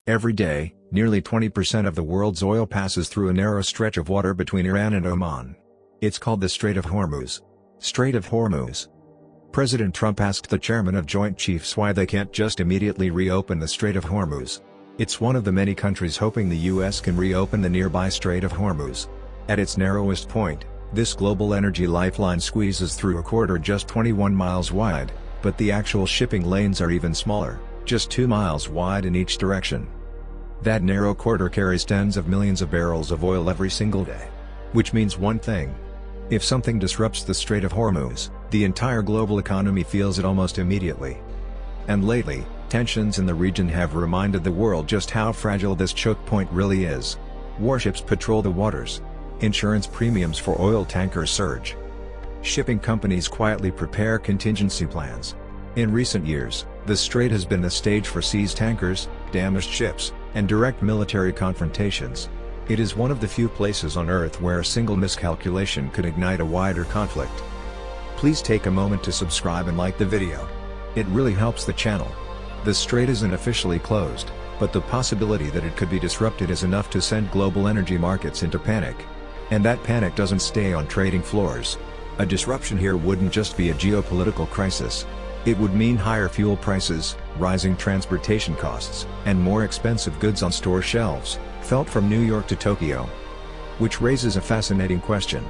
Every day, nearly 20% of the world's oil passes through a narrow stretch of water between Iran and Oman. It's called the Strait of Hormuz. Strait of Hormuz. President Trump asked the chairman of Joint Chiefs why they can't just immediately reopen the Strait of Hormuz. It's one of the many countries hoping the U.S. can reopen the nearby Strait of Hormuz. At its narrowest point, this global energy lifeline squeezes through a corridor just 21 miles wide, but the actual shipping lanes are even smaller, just 2 miles wide in each direction. That narrow corridor carries tens of millions of barrels of oil every single day. Which means one thing. If something disrupts the Strait of Hormuz, the entire global economy feels it almost immediately. And lately, tensions in the region have reminded the world just how fragile this choke point really is. Warships patrol the waters. Insurance premiums for oil tankers surge. Shipping companies quietly prepare contingency plans. In recent years, the strait has been the stage for seized tankers, damaged ships, and direct military confrontations. It is one of the few places on Earth where a single miscalculation could ignite a wider conflict. Please take a moment to subscribe and like the video. It really helps the channel. The strait isn't officially closed, but the possibility that it could be disrupted is enough to send global energy markets into panic. And that panic doesn't stay on trading floors. A disruption here wouldn't just be a geopolitical crisis. It would mean higher fuel prices, rising transportation costs, and more expensive goods on store shelves, felt from New York to Tokyo. Which raises a fascinating question.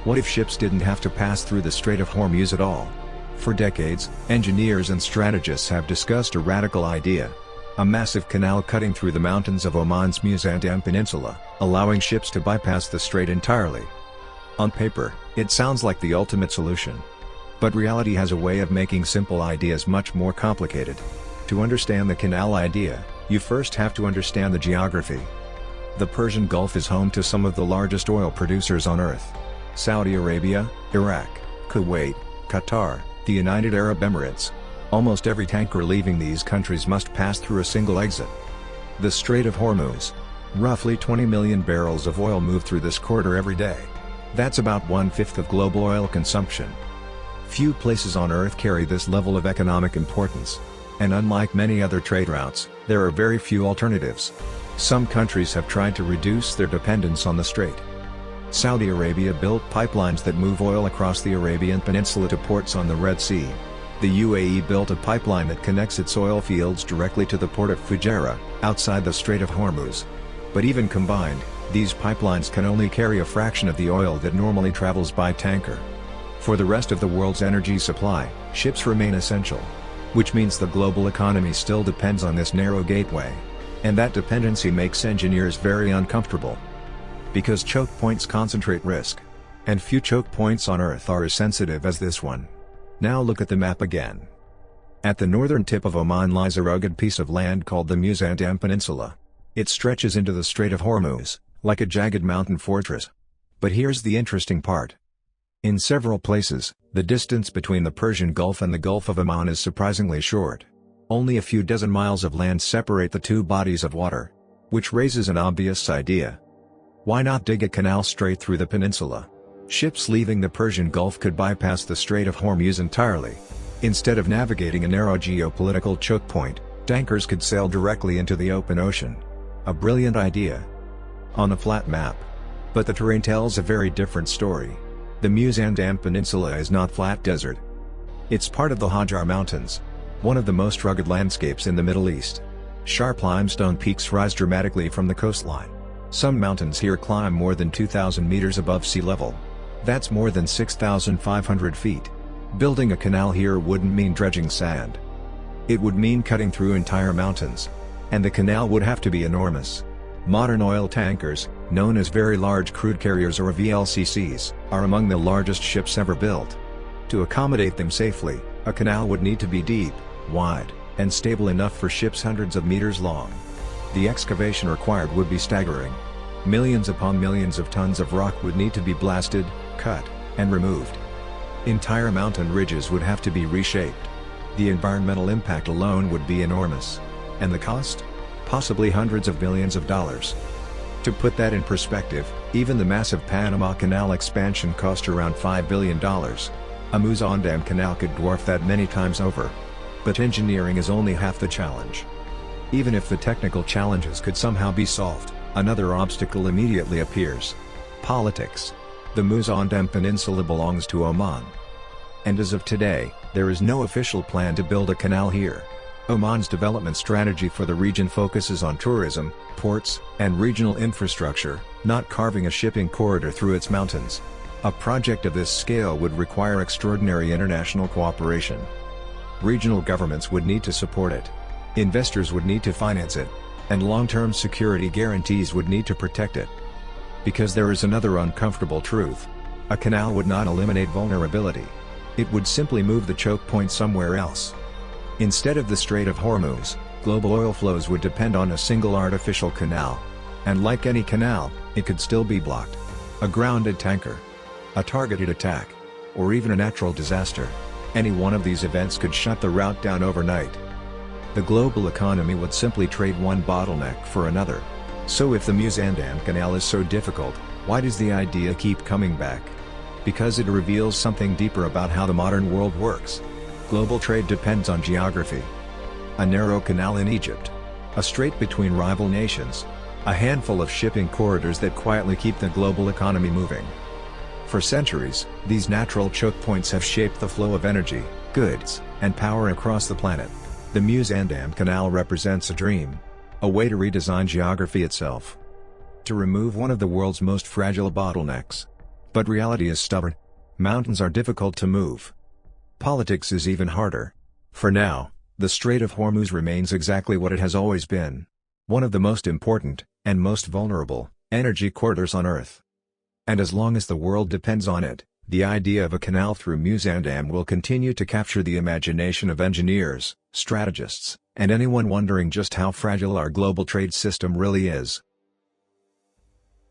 What if ships didn't have to pass through the Strait of Hormuz at all? For decades, engineers and strategists have discussed a radical idea. A massive canal cutting through the mountains of Oman's Muzandam Peninsula, allowing ships to bypass the strait entirely. On paper, it sounds like the ultimate solution. But reality has a way of making simple ideas much more complicated. To understand the canal idea, you first have to understand the geography. The Persian Gulf is home to some of the largest oil producers on Earth. Saudi Arabia, Iraq, Kuwait, Qatar, the United Arab Emirates. Almost every tanker leaving these countries must pass through a single exit. The Strait of Hormuz. Roughly 20 million barrels of oil move through this corridor every day. That's about 1/5 of global oil consumption. Few places on Earth carry this level of economic importance. And unlike many other trade routes, there are very few alternatives. Some countries have tried to reduce their dependence on the strait. Saudi Arabia built pipelines that move oil across the Arabian Peninsula to ports on the Red Sea. The UAE built a pipeline that connects its oil fields directly to the port of Fujairah, outside the Strait of Hormuz. But even combined, these pipelines can only carry a fraction of the oil that normally travels by tanker. For the rest of the world's energy supply, ships remain essential. Which means the global economy still depends on this narrow gateway. And that dependency makes engineers very uncomfortable. Because choke points concentrate risk. And few choke points on Earth are as sensitive as this one. Now look at the map again. At the northern tip of Oman lies a rugged piece of land called the Muzandam Peninsula. It stretches into the Strait of Hormuz, like a jagged mountain fortress. But here's the interesting part. In several places, the distance between the Persian Gulf and the Gulf of Oman is surprisingly short. Only a few dozen miles of land separate the two bodies of water. Which raises an obvious idea. Why not dig a canal straight through the peninsula? Ships leaving the Persian Gulf could bypass the Strait of Hormuz entirely. Instead of navigating a narrow geopolitical choke point, tankers could sail directly into the open ocean. A brilliant idea. On a flat map. But the terrain tells a very different story. The Muzandam Peninsula is not flat desert. It's part of the Hajar Mountains. One of the most rugged landscapes in the Middle East. Sharp limestone peaks rise dramatically from the coastline. Some mountains here climb more than 2,000 meters above sea level. That's more than 6,500 feet. Building a canal here wouldn't mean dredging sand. It would mean cutting through entire mountains. And the canal would have to be enormous. Modern oil tankers, known as very large crude carriers or VLCCs, are among the largest ships ever built. To accommodate them safely, a canal would need to be deep, wide, and stable enough for ships hundreds of meters long. The excavation required would be staggering. Millions upon millions of tons of rock would need to be blasted, cut, and removed. Entire mountain ridges would have to be reshaped. The environmental impact alone would be enormous. And the cost? Possibly hundreds of millions of dollars. To put that in perspective, even the massive Panama Canal expansion cost around $5 billion. A Muzandam Canal could dwarf that many times over. But engineering is only half the challenge. Even if the technical challenges could somehow be solved, another obstacle immediately appears. Politics. The Mozambique Peninsula belongs to Oman. And as of today, there is no official plan to build a canal here. Oman's development strategy for the region focuses on tourism, ports, and regional infrastructure, not carving a shipping corridor through its mountains. A project of this scale would require extraordinary international cooperation. Regional governments would need to support it. Investors would need to finance it. And long-term security guarantees would need to protect it. Because there is another uncomfortable truth. A canal would not eliminate vulnerability. It would simply move the choke point somewhere else. Instead of the Strait of Hormuz, global oil flows would depend on a single artificial canal. And like any canal, it could still be blocked. A grounded tanker, a targeted attack, or even a natural disaster. Any one of these events could shut the route down overnight. The global economy would simply trade one bottleneck for another. So if the Mozambique Canal is so difficult, why does the idea keep coming back? Because it reveals something deeper about how the modern world works. Global trade depends on geography. A narrow canal in Egypt. A strait between rival nations. A handful of shipping corridors that quietly keep the global economy moving. For centuries, these natural choke points have shaped the flow of energy, goods, and power across the planet. The Mozambique Canal represents a dream. A way to redesign geography itself. To remove one of the world's most fragile bottlenecks. But reality is stubborn. Mountains are difficult to move. Politics is even harder. For now, the Strait of Hormuz remains exactly what it has always been. One of the most important, and most vulnerable, energy corridors on Earth. And as long as the world depends on it, the idea of a canal through Mozambique will continue to capture the imagination of engineers, strategists, and anyone wondering just how fragile our global trade system really is.